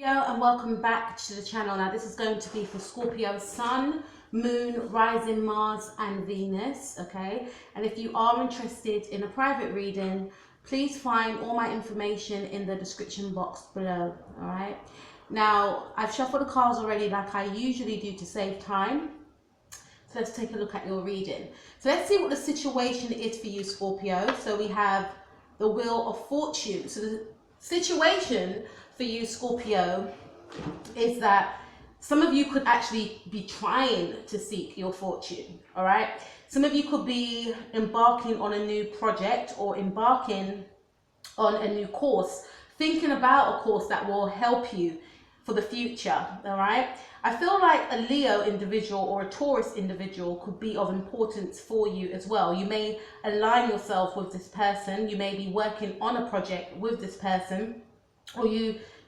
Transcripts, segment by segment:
And welcome back to the channel. Now this is going to be for Scorpio Sun, Moon, Rising, Mars and Venus, okay? And if you are interested in a private reading, please find all my information in the description box below, all right? Now I've shuffled the cards already like I usually do to save time. So let's take a look at your reading. So let's see what the situation is for you, Scorpio. So we have the Wheel of Fortune. So the situation for you, Scorpio, is that some of you could actually be trying to seek your fortune, all right? Some of you could be embarking on a new project or embarking on a new course, thinking about a course that will help you for the future, all right? I feel like a Leo individual or a Taurus individual could be of importance for you as well. You may align yourself with this person. You may be working on a project with this person, or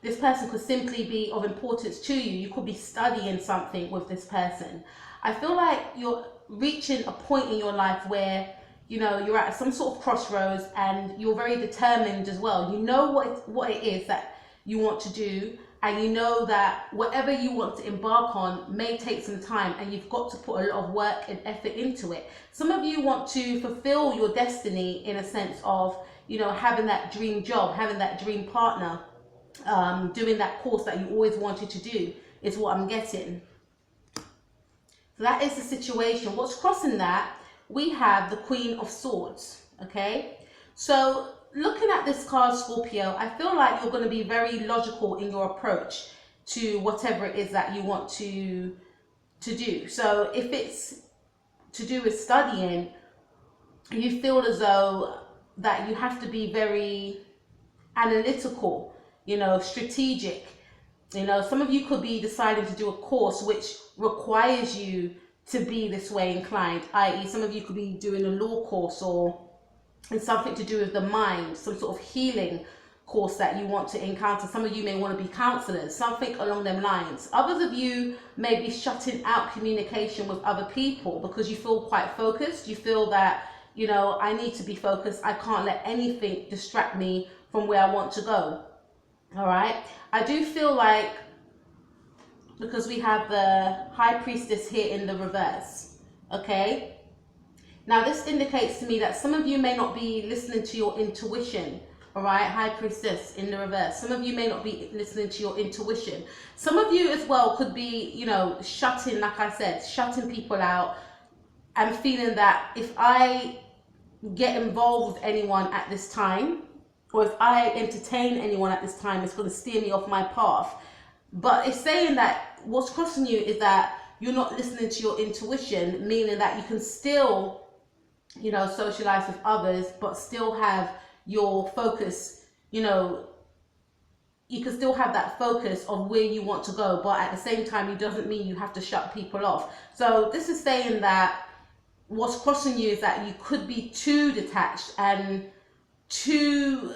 this person could simply be of importance to you. You could be studying something with this person. I feel like you're reaching a point in your life where you're at some sort of crossroads and you're very determined as well. You know what it is that you want to do, and you know that whatever you want to embark on may take some time, and you've got to put a lot of work and effort into it. Some of you want to fulfill your destiny in a sense of, having that dream job, having that dream partner, doing that course that you always wanted to do is what I'm getting. So that is the situation. What's crossing that, we have the Queen of Swords, okay? So looking at this card, Scorpio, I feel like you're going to be very logical in your approach to whatever it is that you want to do. So if it's to do with studying, you feel as though that you have to be very analytical, strategic. Some of you could be deciding to do a course which requires you to be this way inclined, i.e. some of you could be doing a law course or something to do with the mind, some sort of healing course that you want to encounter. Some of you may want to be counselors, something along them lines. Others of you may be shutting out communication with other people because you feel quite focused. You feel that, I need to be focused. I can't let anything distract me from where I want to go. All right. I do feel like, because we have the High Priestess here in the reverse, okay? Now this indicates to me that some of you may not be listening to your intuition, all right? High Priestess in the reverse. Some of you may not be listening to your intuition. Some of you as well could be, shutting, like I said, shutting people out and feeling that if I get involved with anyone at this time, or if I entertain anyone at this time, it's going to steer me off my path. But it's saying that what's crossing you is that you're not listening to your intuition, meaning that you can still, socialize with others, but still have your focus, you can still have that focus of where you want to go, but at the same time, it doesn't mean you have to shut people off. So this is saying that what's crossing you is that you could be too detached and too,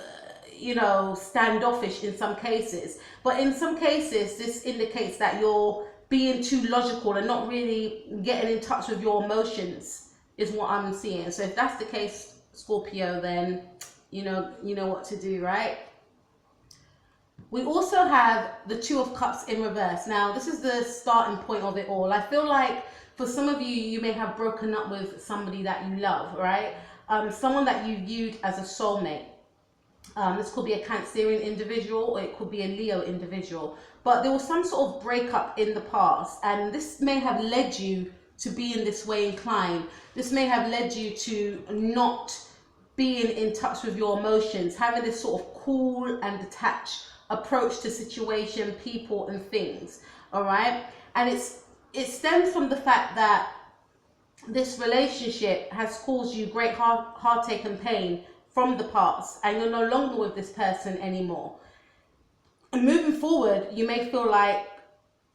standoffish in some cases. But in some cases, this indicates that you're being too logical and not really getting in touch with your emotions is what I'm seeing. So if that's the case, Scorpio, then you know what to do, right? We also have the Two of Cups in reverse. Now, this is the starting point of it all. I feel like for some of you, you may have broken up with somebody that you love, right? Someone that you viewed as a soulmate. This could be a Cancerian individual, or it could be a Leo individual. But there was some sort of breakup in the past, and this may have led you to being this way inclined. This may have led you to not being in touch with your emotions, having this sort of cool and detached approach to situation, people and things, all right? And it stems from the fact that this relationship has caused you great heartache and pain from the past, and you're no longer with this person anymore. And moving forward, you may feel like,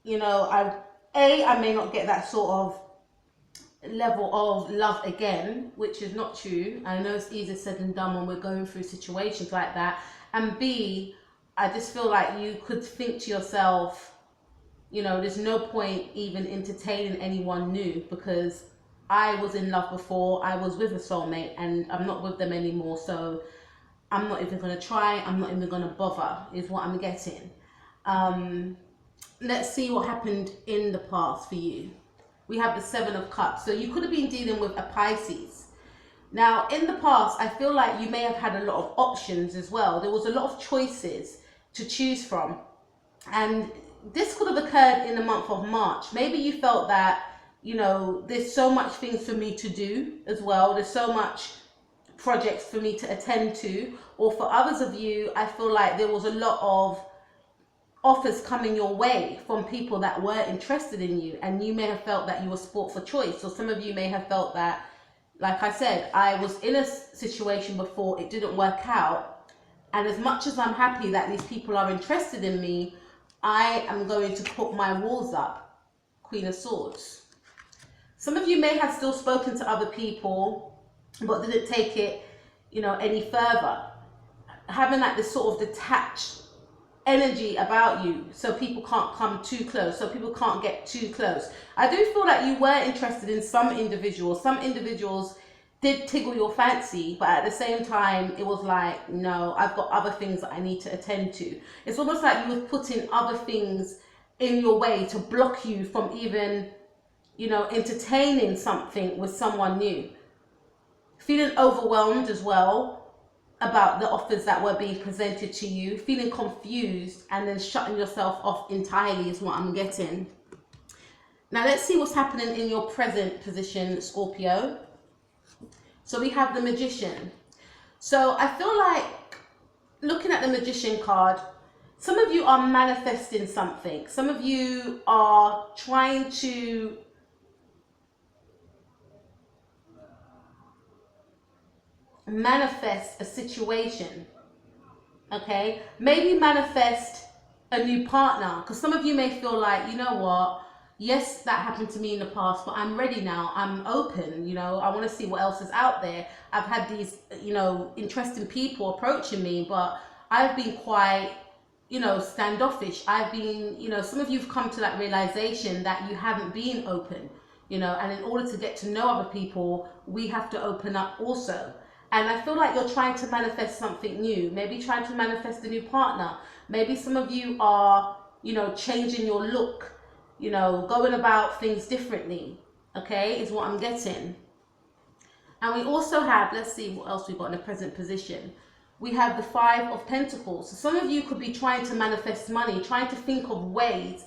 I may not get that sort of level of love again, which is not true. I know it's easier said than done when we're going through situations like that. And B, I just feel like you could think to yourself, there's no point even entertaining anyone new, because I was in love before, I was with a soulmate, and I'm not with them anymore, so I'm not even going to try, I'm not even going to bother, is what I'm getting. Let's see what happened in the past for you. We have the Seven of Cups. So you could have been dealing with a Pisces. Now, in the past, I feel like you may have had a lot of options as well. There was a lot of choices to choose from. And this could have occurred in the month of March. Maybe you felt that, you know, there's so much things for me to do as well. There's so much projects for me to attend to. Or for others of you, I feel like there was a lot of offers coming your way from people that were interested in you, and you may have felt that you were sport for choice. Or some of you may have felt that, like I said, I was in a situation before, it didn't work out, and as much as I'm happy that these people are interested in me, I am going to put my walls up. Queen of Swords. Some of you may have still spoken to other people but didn't take it, you know, any further, having like this sort of detached energy about you, so people can't come too close, so people can't get too close. I do feel like you were interested in some individuals. Some individuals did tickle your fancy, but at the same time it was like, no, I've got other things that I need to attend to. It's almost like you were putting other things in your way to block you from even, you know, entertaining something with someone new. Feeling overwhelmed as well about the offers that were being presented to you, feeling confused, and then shutting yourself off entirely is what I'm getting. Now let's see what's happening in your present position, Scorpio. So we have the Magician. So I feel like, looking at the Magician card, some of you are manifesting something. Some of you are trying to manifest a situation, okay? Maybe manifest a new partner, because some of you may feel like, you know what, yes, that happened to me in the past, but I'm ready now. I'm open, you know, I want to see what else is out there. I've had these, you know, interesting people approaching me, but I've been quite, you know, standoffish. I've been, you know, some of you've come to that realization that you haven't been open, you know, and in order to get to know other people, we have to open up also. And I feel like you're trying to manifest something new, maybe trying to manifest a new partner. Maybe some of you are, you know, changing your look, you know, going about things differently, okay, is what I'm getting. And we also have, let's see what else we've got in the present position. We have the Five of Pentacles. So some of you could be trying to manifest money, trying to think of ways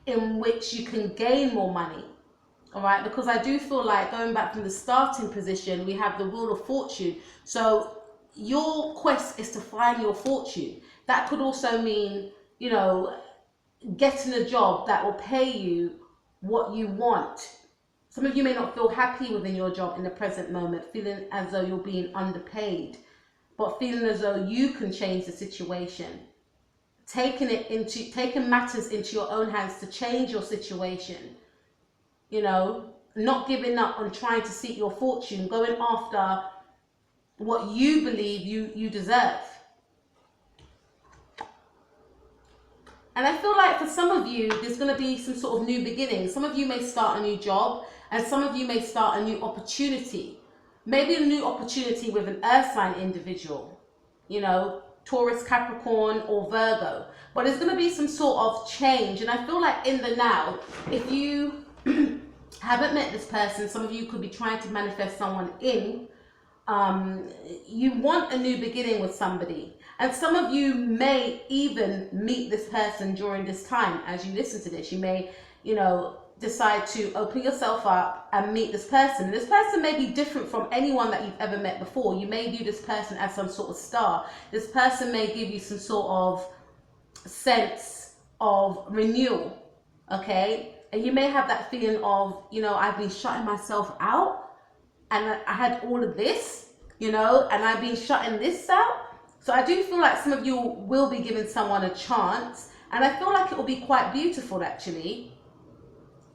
in which you can gain more money. All right, because I do feel like, going back from the starting position, we have the Wheel of Fortune. So your quest is to find your fortune. That could also mean, you know, getting a job that will pay you what you want. Some of you may not feel happy within your job in the present moment, feeling as though you're being underpaid, but feeling as though you can change the situation. Taking matters into your own hands to change your situation. You know, not giving up on trying to seek your fortune, going after what you believe you deserve. And I feel like for some of you, there's going to be some sort of new beginning. Some of you may start a new job, and some of you may start a new opportunity. Maybe a new opportunity with an earth sign individual, you know, Taurus, Capricorn, or Virgo. But there's going to be some sort of change. And I feel like in the now, if you haven't met this person, some of you could be trying to manifest someone in. You want a new beginning with somebody, and some of you may even meet this person during this time. As you listen to this, you may, you know, decide to open yourself up and meet this person. This person may be different from anyone that you've ever met before. You may view this person as some sort of star. This person may give you some sort of sense of renewal, okay? And you may have that feeling of, you know, I've been shutting myself out, and I had all of this, you know, and I've been shutting this out. So I do feel like some of you will be giving someone a chance, and I feel like it will be quite beautiful actually,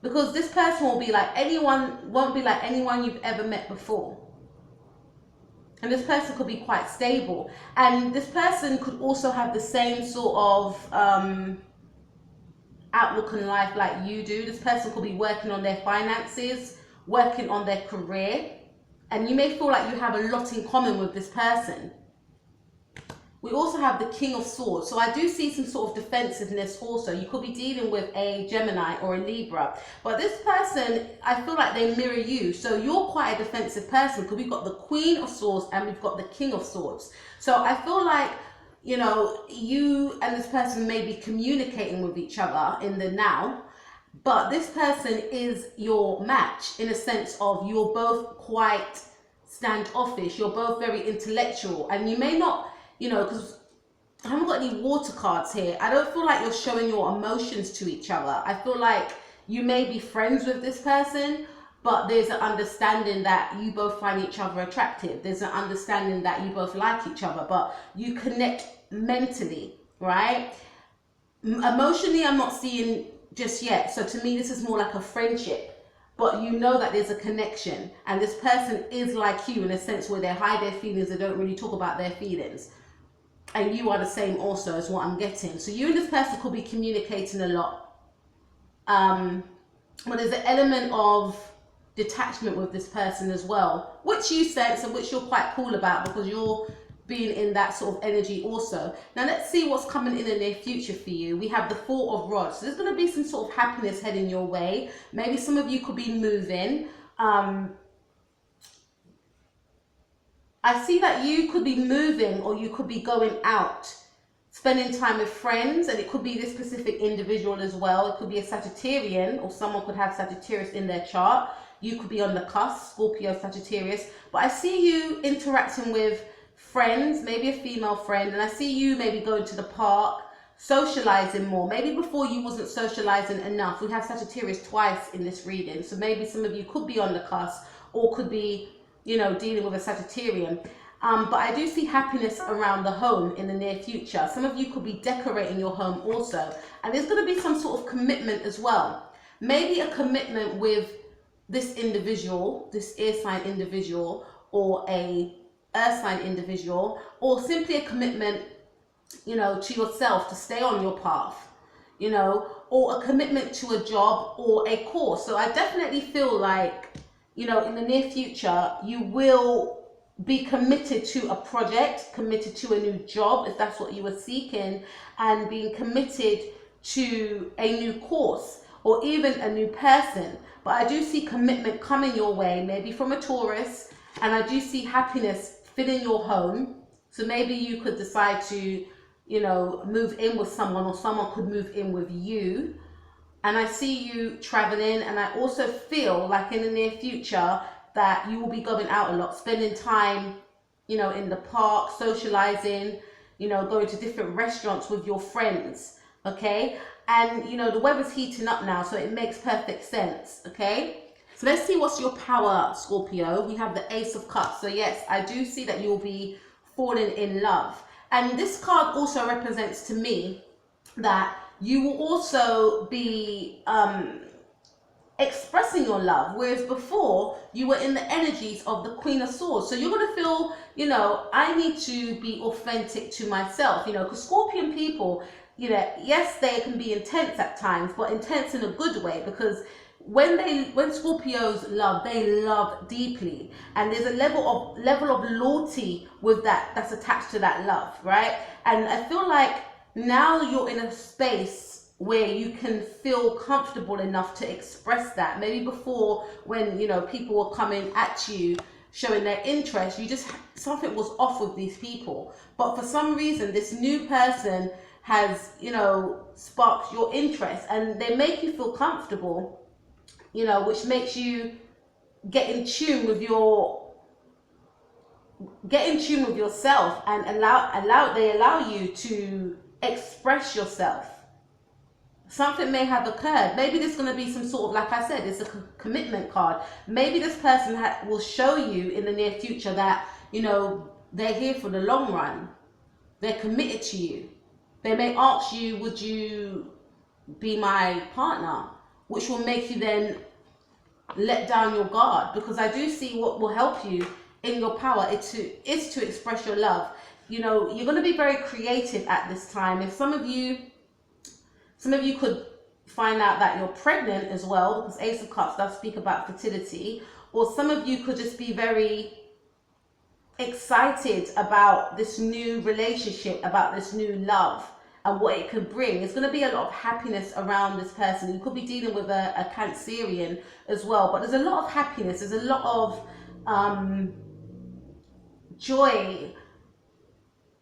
because this person will be like won't be like anyone you've ever met before. And this person could be quite stable, and this person could also have the same sort of outlook on life like you do. This person could be working on their finances, working on their career, and you may feel like you have a lot in common with this person. We also have the King of Swords. So I do see some sort of defensiveness also. You could be dealing with a Gemini or a Libra. But this person, I feel like they mirror you. So you're quite a defensive person because we've got the Queen of Swords and we've got the King of Swords. So I feel like, you know, you and this person may be communicating with each other in the now. But this person is your match in a sense of you're both quite standoffish. You're both very intellectual. And you may not, you know, because I haven't got any water cards here. I don't feel like you're showing your emotions to each other. I feel like you may be friends with this person, but there's an understanding that you both find each other attractive. There's an understanding that you both like each other, but you connect mentally, right? Emotionally, I'm not seeing just yet. So to me, this is more like a friendship. But you know that there's a connection, and this person is like you in a sense where they hide their feelings, they don't really talk about their feelings. And you are the same also, is what I'm getting. So you and this person could be communicating a lot. But there's an element of detachment with this person as well, which you sense and which you're quite cool about because you're being in that sort of energy also. Now let's see what's coming in the near future for you. We have the Four of Rods. So there's going to be some sort of happiness heading your way. Maybe some of you could be moving. I see that you could be moving or you could be going out, spending time with friends, and it could be this specific individual as well. It could be a Sagittarian, or someone could have Sagittarius in their chart. You could be on the cusp, Scorpio, Sagittarius. But I see you interacting with friends, maybe a female friend, and I see you maybe going to the park, socializing more. Maybe before you wasn't socializing enough. We have Sagittarius twice in this reading, so maybe some of you could be on the cusp or could be, you know, dealing with a Sagittarian. But I do see happiness around the home in the near future. Some of you could be decorating your home also, and there's going to be some sort of commitment as well. Maybe a commitment with this individual, this air sign individual, or a earth sign individual, or simply a commitment, you know, to yourself to stay on your path, you know, or a commitment to a job or a course. So I definitely feel like, you know, in the near future, you will be committed to a project, committed to a new job, if that's what you were seeking, and being committed to a new course or even a new person. But I do see commitment coming your way, maybe from a Taurus, and I do see happiness filling your home. So maybe you could decide to, you know, move in with someone, or someone could move in with you. And I see you traveling, and I also feel like in the near future that you will be going out a lot, spending time, you know, in the park, socializing, you know, going to different restaurants with your friends, okay? And, you know, the weather's heating up now, so it makes perfect sense, okay? So let's see what's your power, Scorpio. We have the Ace of Cups. So yes, I do see that you'll be falling in love. And this card also represents to me that you will also be expressing your love, whereas before you were in the energies of the Queen of Swords. So you're going to feel, you know, I need to be authentic to myself, you know, because Scorpion people, you know, yes, they can be intense at times, but intense in a good way, because when Scorpios love, they love deeply, and there's a level of loyalty with that that's attached to that love, right? And I feel like now you're in a space where you can feel comfortable enough to express that. Maybe before, when, you know, people were coming at you showing their interest, you just, something was off with these people, but for some reason this new person has, you know, sparked your interest, and they make you feel comfortable, you know, which makes you get in tune with yourself, and they allow you to express yourself. Something may have occurred. Maybe there's going to be some sort of, like I said, it's a commitment card. Maybe this person will show you in the near future that, you know, they're here for the long run. They're committed to you. They may ask you, would you be my partner? Which will make you then let down your guard, because I do see what will help you in your power is to express your love. You know, you're going to be very creative at this time. If some of you could find out that you're pregnant as well, because Ace of Cups does speak about fertility, or some of you could just be very excited about this new relationship, about this new love and what it could bring. There's going to be a lot of happiness around this person. You could be dealing with a Cancerian as well, but there's a lot of happiness. There's a lot of joy,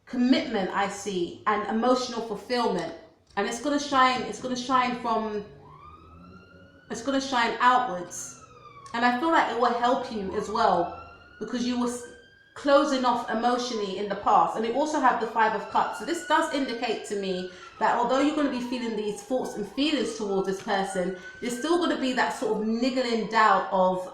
commitment, I see, and emotional fulfillment. And it's going to shine. It's going to shine from. It's going to shine outwards, and I feel like it will help you as well, because you were closing off emotionally in the past. And they also have the Five of Cups. So this does indicate to me that although you're going to be feeling these thoughts and feelings towards this person, there's still going to be that sort of niggling doubt of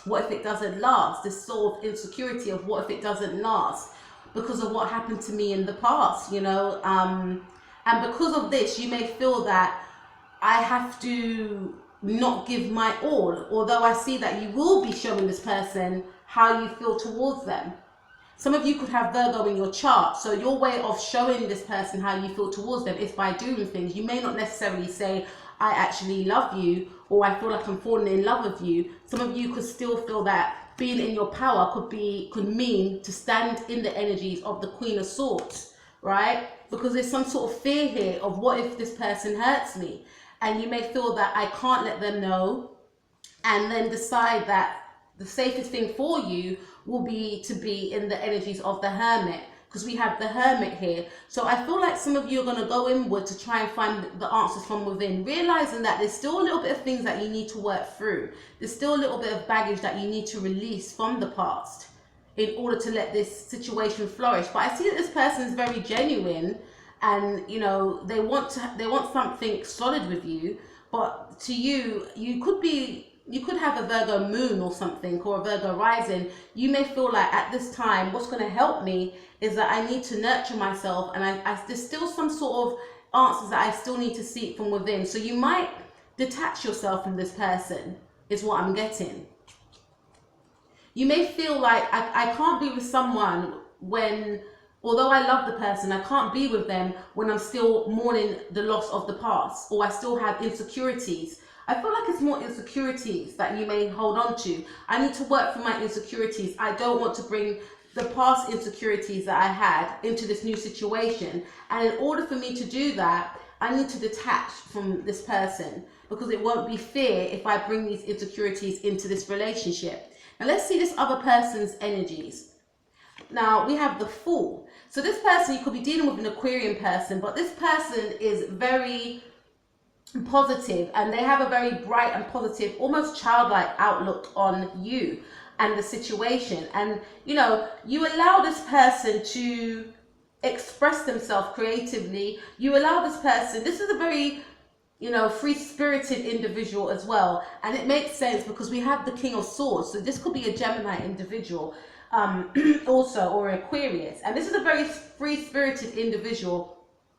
what if it doesn't last, this sort of insecurity of what if it doesn't last because of what happened to me in the past, you know. And because of this, you may feel that I have to not give my all, although I see that you will be showing this person how you feel towards them. Some of you could have Virgo in your chart, so your way of showing this person how you feel towards them is by doing things. You may not necessarily say, I actually love you, or I feel like I'm falling in love with you. Some of you could still feel that being in your power could mean to stand in the energies of the Queen of Swords, right? Because there's some sort of fear here of what if this person hurts me? And you may feel that I can't let them know, and then decide that the safest thing for you will be to be in the energies of the Hermit, because we have the Hermit here. So I feel like some of you are going to go inward to try and find the answers from within, realizing that there's still a little bit of things that you need to work through. There's still a little bit of baggage that you need to release from the past in order to let this situation flourish. But I see that this person is very genuine, and you know, they want something solid with you. But to you, you could have a Virgo moon or something, or a Virgo rising. You may feel like at this time, what's going to help me is that I need to nurture myself, and there's still some sort of answers that I still need to seek from within. So you might detach yourself from this person, is what I'm getting. You may feel like I can't be with someone when, although I love the person, I can't be with them when I'm still mourning the loss of the past, or I still have insecurities. I feel like it's more insecurities that you may hold on to. I need to work through my insecurities. I don't want to bring the past insecurities that I had into this new situation. And in order for me to do that, I need to detach from this person, because it won't be fair if I bring these insecurities into this relationship. Now let's see this other person's energies. Now we have the Fool. So this person, you could be dealing with an Aquarian person, but this person is very positive, and they have a very bright and positive, almost childlike outlook on you and the situation. And you know, you allow this person to express themselves creatively. You allow this person, this is a very, you know, free-spirited individual as well. And it makes sense because we have the King of Swords, so this could be a Gemini individual also, or an Aquarius. And this is a very free-spirited individual.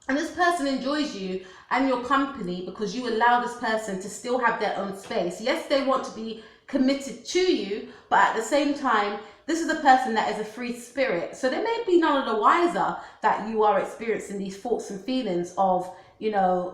And this person enjoys you and your company because you allow this person to still have their own space. Yes, they want to be committed to you, but at the same time, this is a person that is a free spirit. So they may be none of the wiser that you are experiencing these thoughts and feelings of, you know,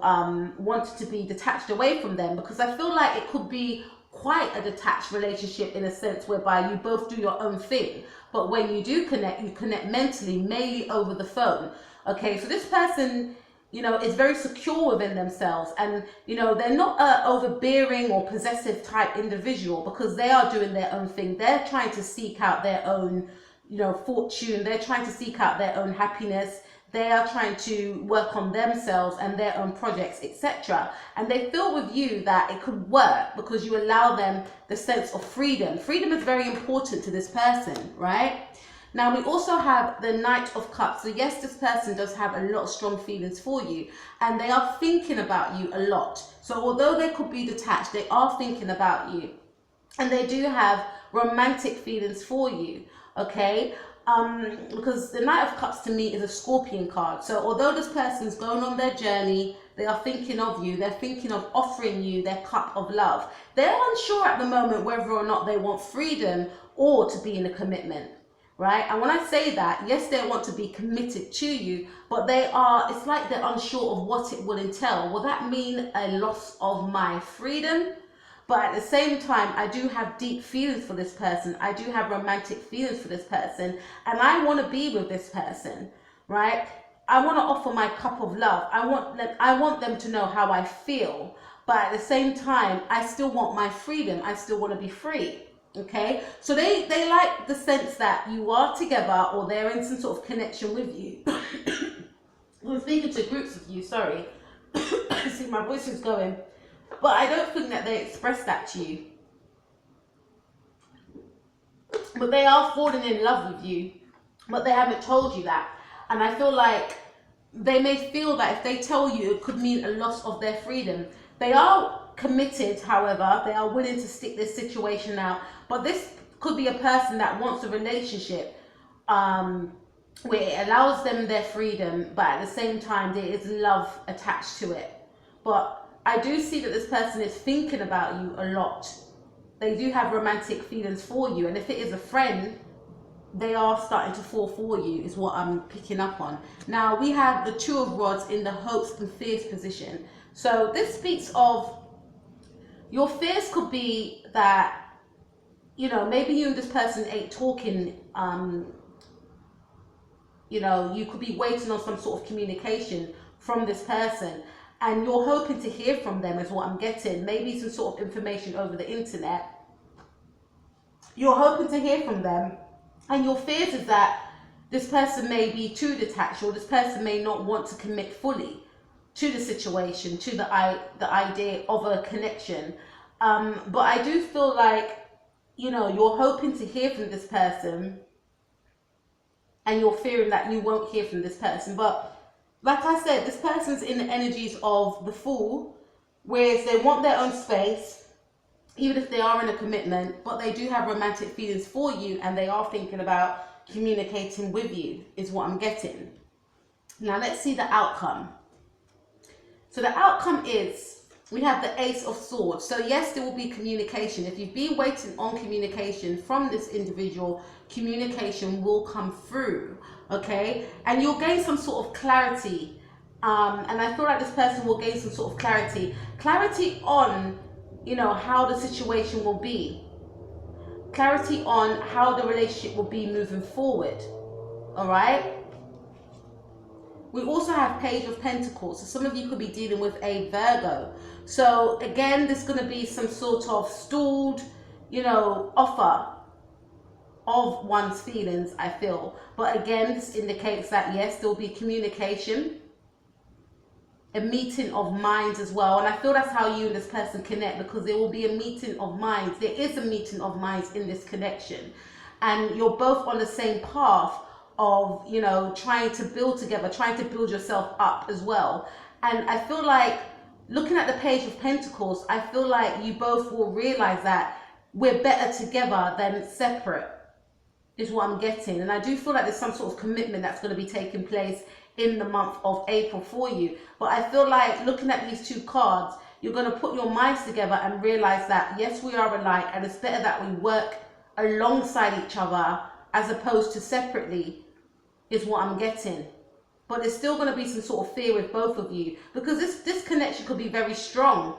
wanting to be detached away from them, because I feel like it could be quite a detached relationship in a sense whereby you both do your own thing. But when you do connect, you connect mentally, mainly over the phone. Okay, so this person, you know, is very secure within themselves, and you know, they're not a overbearing or possessive type individual, because they are doing their own thing. They're trying to seek out their own, you know, fortune. They're trying to seek out their own happiness. They are trying to work on themselves and their own projects, etc. And they feel with you that it could work because you allow them the sense of freedom. Freedom is very important to this person, right? Now we also have the Knight of Cups. So yes, this person does have a lot of strong feelings for you, and they are thinking about you a lot. So although they could be detached, they are thinking about you, and they do have romantic feelings for you, okay? Because the Knight of Cups to me is a Scorpion card. So although this person's going on their journey, they are thinking of you, they're thinking of offering you their cup of love. They're unsure at the moment whether or not they want freedom or to be in a commitment. Right? And when I say that, yes, they want to be committed to you, but it's like they're unsure of what it will entail. Will that mean a loss of my freedom? But at the same time, I do have deep feelings for this person. I do have romantic feelings for this person, and I want to be with this person, right? I want to offer my cup of love. I want them to know how I feel, but at the same time, I still want my freedom. I still want to be free. Okay, so they like the sense that you are together, or they're in some sort of connection with you. I'm speaking to groups of you, sorry. See, my voice is going. But I don't think that they express that to you. But they are falling in love with you, but they haven't told you that. And I feel like they may feel that if they tell you, it could mean a loss of their freedom. They are committed, however, they are willing to stick this situation out. But this could be a person that wants a relationship where it allows them their freedom, but at the same time, there is love attached to it. But I do see that this person is thinking about you a lot. They do have romantic feelings for you. And if it is a friend, they are starting to fall for you, is what I'm picking up on. Now, we have the Two of Rods in the hopes and fears position. So this speaks of your fears could be that, you know, maybe you and this person ain't talking, you know, you could be waiting on some sort of communication from this person, and you're hoping to hear from them, is what I'm getting. Maybe some sort of information over the internet. You're hoping to hear from them, and your fears is that this person may be too detached, or this person may not want to commit fully to the situation, to the idea of a connection. But I do feel like, you know, you're hoping to hear from this person, and you're fearing that you won't hear from this person. But like I said, this person's in the energies of the Fool, whereas they want their own space, even if they are in a commitment, but they do have romantic feelings for you, and they are thinking about communicating with you, is what I'm getting. Now let's see the outcome. So the outcome is, we have the Ace of Swords. So yes, there will be communication. If you've been waiting on communication from this individual, communication will come through, okay? And you'll gain some sort of clarity. And I feel like this person will gain some sort of clarity. Clarity on, you know, how the situation will be. Clarity on how the relationship will be moving forward, all right? We also have Page of Pentacles. So some of you could be dealing with a Virgo. So again, there's going to be some sort of stalled, you know, offer of one's feelings, I feel. But again, this indicates that yes, there will be communication, a meeting of minds as well. And I feel that's how you and this person connect, because there will be a meeting of minds. There is a meeting of minds in this connection. And you're both on the same path of, you know, trying to build together, trying to build yourself up as well. And I feel like, looking at the Page of Pentacles, I feel like you both will realize that we're better together than separate, is what I'm getting. And I do feel like there's some sort of commitment that's going to be taking place in the month of April for you. But I feel like, looking at these two cards, you're going to put your minds together and realize that yes, we are alike, and it's better that we work alongside each other as opposed to separately, is what I'm getting. But there's still going to be some sort of fear with both of you, because this connection could be very strong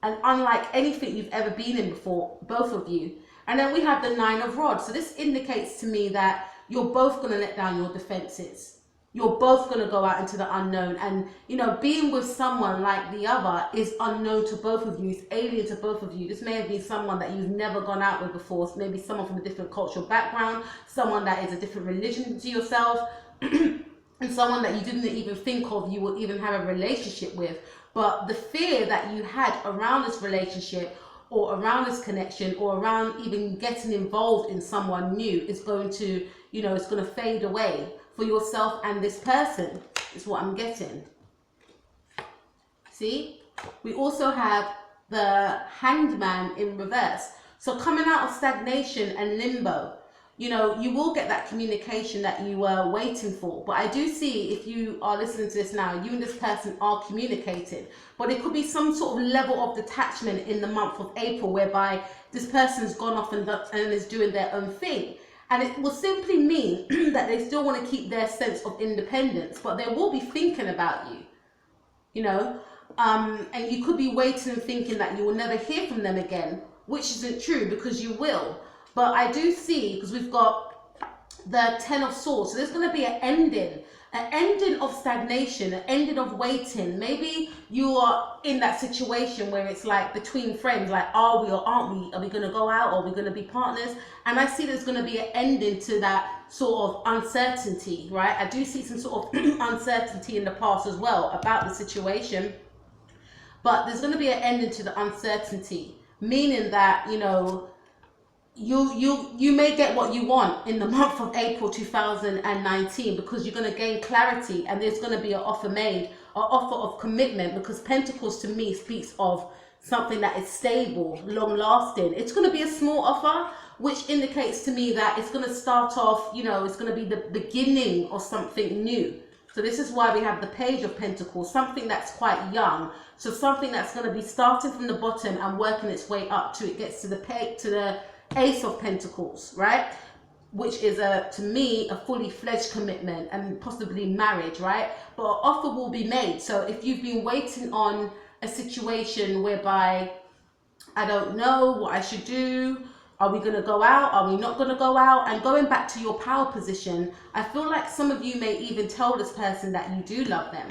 and unlike anything you've ever been in before, both of you. And then we have the Nine of Rods. So this indicates to me that you're both going to let down your defenses. You're both going to go out into the unknown. And, you know, being with someone like the other is unknown to both of you. It's alien to both of you. This may have been someone that you've never gone out with before. So maybe someone from a different cultural background, someone that is a different religion to yourself, and someone that you didn't even think of you would even have a relationship with. But the fear that you had around this relationship, or around this connection, or around even getting involved in someone new, is going to, you know, it's going to fade away for yourself and this person, is what I'm getting. See? We also have the Hanged Man in reverse. So coming out of stagnation and limbo, you know, you will get that communication that you were waiting for. But I do see, if you are listening to this now, you and this person are communicating. But it could be some sort of level of detachment in the month of April, whereby this person's gone off and is doing their own thing. And it will simply mean that they still want to keep their sense of independence, but they will be thinking about you, you know. and you could be waiting and thinking that you will never hear from them again, which isn't true, because you will. But I do see, because we've got the 10 of Swords, so there's going to be an ending of stagnation, an ending of waiting. Maybe you are in that situation where it's like between friends, like, are we or aren't we? Are we going to go out, or are we going to be partners? And I see there's going to be an ending to that sort of uncertainty, right? I do see some sort of uncertainty in the past as well about the situation, but there's going to be an ending to the uncertainty, meaning that, you know, you may get what you want in the month of April 2019, because you're going to gain clarity, and there's going to be an offer made, an offer of commitment, because Pentacles to me speaks of something that is stable, long lasting. It's going to be a small offer, which indicates to me that it's going to start off, you know, it's going to be the beginning of something new. So this is why we have the Page of Pentacles, something that's quite young. So something that's going to be starting from the bottom and working its way up to it gets to the Ace of Pentacles, right? Which is to me a fully fledged commitment and possibly marriage, right? But an offer will be made. So if you've been waiting on a situation whereby, I don't know what I should do, are we going to go out, are we not going to go out, and going back to your power position, I feel like some of you may even tell this person that you do love them,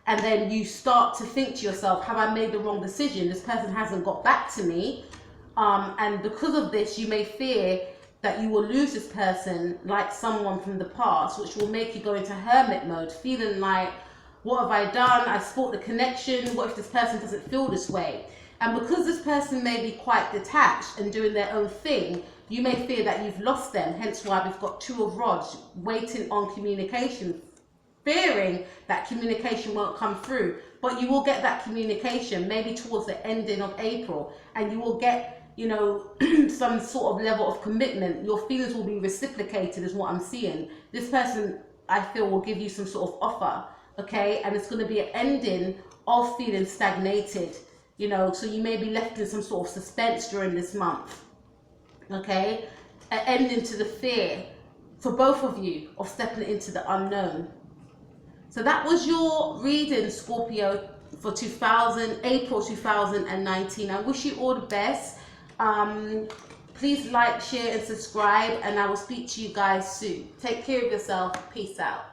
and then you start to think to yourself, have I made the wrong decision? This person hasn't got back to me. And because of this, you may fear that you will lose this person, like someone from the past, which will make you go into hermit mode, feeling like, what have I done? I spoiled the connection. What if this person doesn't feel this way? And because this person may be quite detached and doing their own thing, you may fear that you've lost them. Hence why we've got Two of Rods, waiting on communication, fearing that communication won't come through. But you will get that communication maybe towards the ending of April, and you will get, you know, some sort of level of commitment. Your feelings will be reciprocated is what I'm seeing. This person, I feel, will give you some sort of offer, okay? And it's going to be an ending of feeling stagnated, you know, so you may be left in some sort of suspense during this month, okay? An ending to the fear for both of you of stepping into the unknown. So that was your reading, Scorpio, for April 2019. I wish you all the best. Please like, share and subscribe, and I will speak to you guys soon. Take care of yourself. Peace out.